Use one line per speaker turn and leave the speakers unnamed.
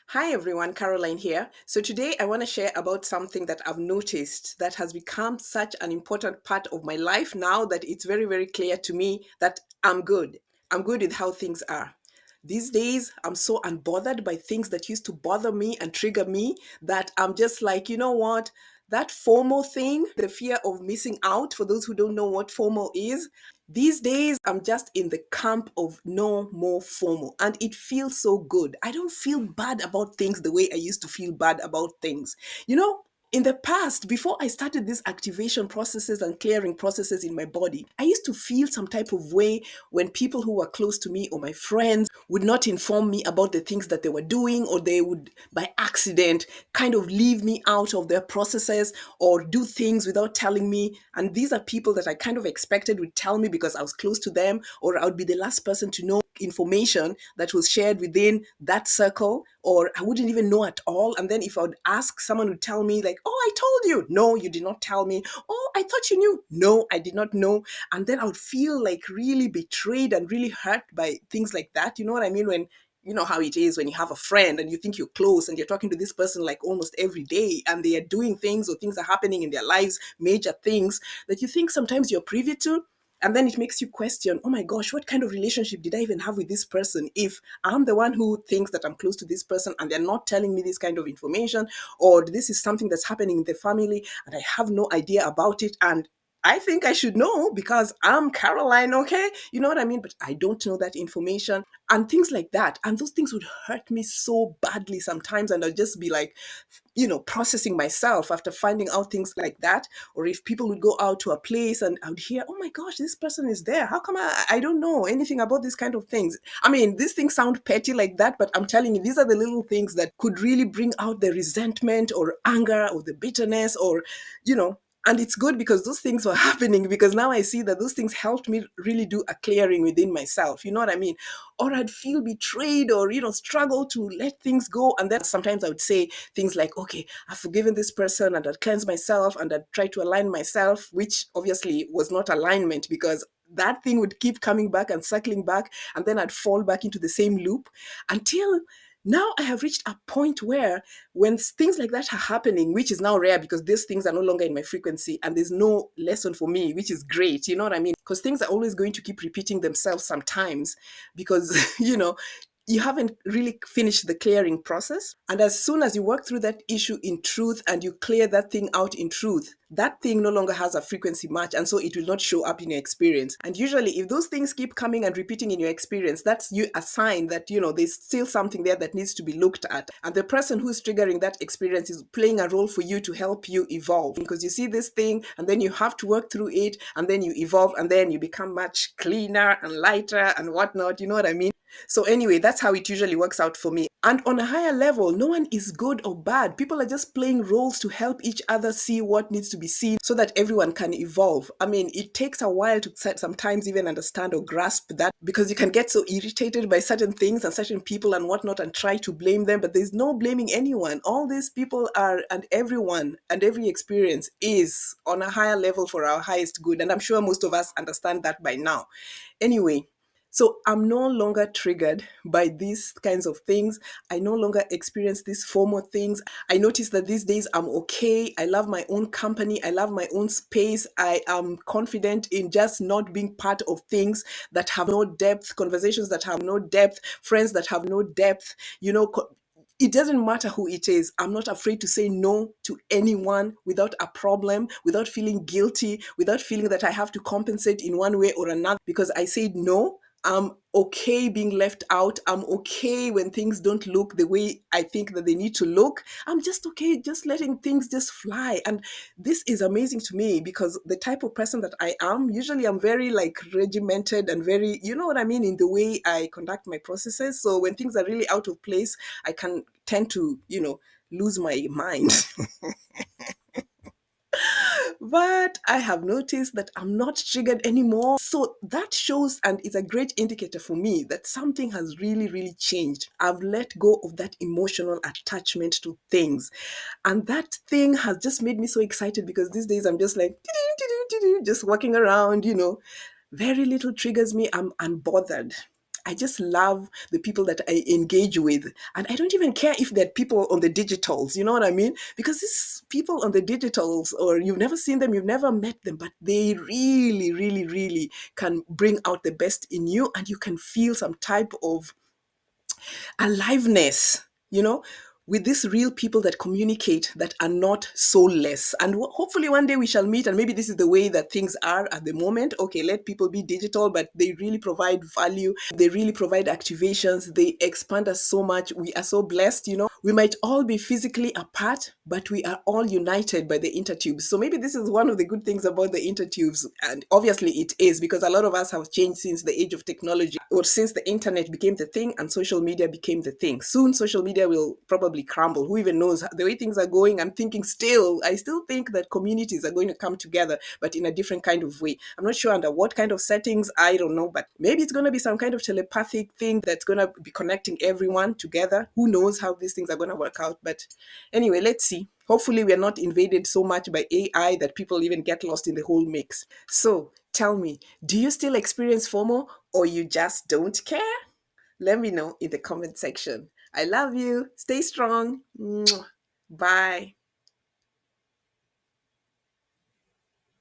Hi everyone, Caroline here. So today I want to share about something that I've noticed that has become such an important part of my life now that it's very, very clear to me that I'm good. I'm good with how things are. These days, I'm so unbothered by things that used to bother me and trigger me that I'm just like, you know what? That FOMO thing, the fear of missing out, for those who don't know what FOMO is, these days, I'm just in the camp of no more FOMO, and it feels so good. I don't feel bad about things the way I used to feel bad about things. You know, in the past, before I started these activation processes and clearing processes in my body, I used to feel some type of way when people who were close to me or my friends would not inform me about the things that they were doing, or they would, by accident, kind of leave me out of their processes or do things without telling me. And these are people that I kind of expected would tell me because I was close to them, or I would be the last person to know information that was shared within that circle, or I wouldn't even know at all. And then if I would ask, someone would tell me, like, oh, I told you. No, you did not tell me. Oh, I thought you knew. No, I did not know. And then I would feel like really betrayed and really hurt by things like that. You know what I mean? When you know how it is when you have a friend and you think you're close and you're talking to this person like almost every day, and they are doing things or things are happening in their lives, major things that you think sometimes you're privy to. And then it makes you question, oh my gosh, what kind of relationship did I even have with this person if I'm the one who thinks that I'm close to this person and they're not telling me this kind of information, or this is something that's happening in the family and I have no idea about it. And I think I should know because I'm Caroline, okay? You know what I mean? But I don't know that information and things like that. And those things would hurt me so badly sometimes. And I'll just be like, processing myself after finding out things like that. Or if people would go out to a place and I would hear, oh my gosh, this person is there. How come I don't know anything about these kind of things? I mean, these things sound petty like that, but I'm telling you, these are the little things that could really bring out the resentment or anger or the bitterness or, you know, and it's good because those things were happening, because now I see that those things helped me really do a clearing within myself. You know what I mean? Or I'd feel betrayed or, struggle to let things go. And then sometimes I would say things like, okay, I've forgiven this person, and I'd cleanse myself and I'd try to align myself, which obviously was not alignment because that thing would keep coming back and circling back. And then I'd fall back into the same loop until now I have reached a point where when things like that are happening, which is now rare because these things are no longer in my frequency and there's no lesson for me, which is great. You know what I mean? Because things are always going to keep repeating themselves sometimes because, you haven't really finished the clearing process. And as soon as you work through that issue in truth and you clear that thing out in truth, that thing no longer has a frequency match. And so it will not show up in your experience. And usually, if those things keep coming and repeating in your experience, that's you a sign that, there's still something there that needs to be looked at. And the person who's triggering that experience is playing a role for you to help you evolve. Because you see this thing and then you have to work through it and then you evolve and then you become much cleaner and lighter and whatnot. You know what I mean? So anyway, that's how it usually works out for me. And on a higher level, no one is good or bad. People are just playing roles to help each other see what needs to be seen so that everyone can evolve. I mean, it takes a while to sometimes even understand or grasp that, because you can get so irritated by certain things and certain people and whatnot and try to blame them, but there's no blaming anyone. All these people are, and everyone and every experience is on a higher level for our highest good. And I'm sure most of us understand that by now. Anyway, so I'm no longer triggered by these kinds of things. I no longer experience these FOMO things. I notice that these days I'm okay. I love my own company. I love my own space. I am confident in just not being part of things that have no depth, conversations that have no depth, friends that have no depth. It doesn't matter who it is. I'm not afraid to say no to anyone without a problem, without feeling guilty, without feeling that I have to compensate in one way or another because I said no. I'm okay being left out. I'm okay when things don't look the way I think that they need to look. I'm just okay, just letting things just fly. And this is amazing to me because the type of person that I am, usually I'm very like regimented and very, you know what I mean, in the way I conduct my processes. So when things are really out of place, I can tend to, lose my mind. But I have noticed that I'm not triggered anymore. So that shows and is a great indicator for me that something has really, really changed. I've let go of that emotional attachment to things. And that thing has just made me so excited because these days I'm just like, just walking around, very little triggers me. I'm unbothered. I just love the people that I engage with. And I don't even care if they're people on the digitals, you know what I mean? Because these people on the digitals, or you've never seen them, you've never met them, but they really, really, really can bring out the best in you, and you can feel some type of aliveness, you know, with these real people that communicate, that are not soulless. And hopefully one day we shall meet, and maybe this is the way that things are at the moment. Okay, let people be digital, but they really provide value. They really provide activations. They expand us so much. We are so blessed, you know. We might all be physically apart, but we are all united by the intertubes. So maybe this is one of the good things about the intertubes. And obviously it is, because a lot of us have changed since the age of technology, or since the internet became the thing and social media became the thing. Soon social media will probably crumble. Who even knows the way things are going? I still think that communities are going to come together, but in a different kind of way. I'm not sure under what kind of settings, I don't know, but maybe it's going to be some kind of telepathic thing that's going to be connecting everyone together. Who knows how these things are going to work out? But anyway, let's see. Hopefully, we're not invaded so much by AI that people even get lost in the whole mix. So tell me, do you still experience FOMO, or you just don't care? Let me know in the comment section. I love you. Stay strong. Mwah. Bye.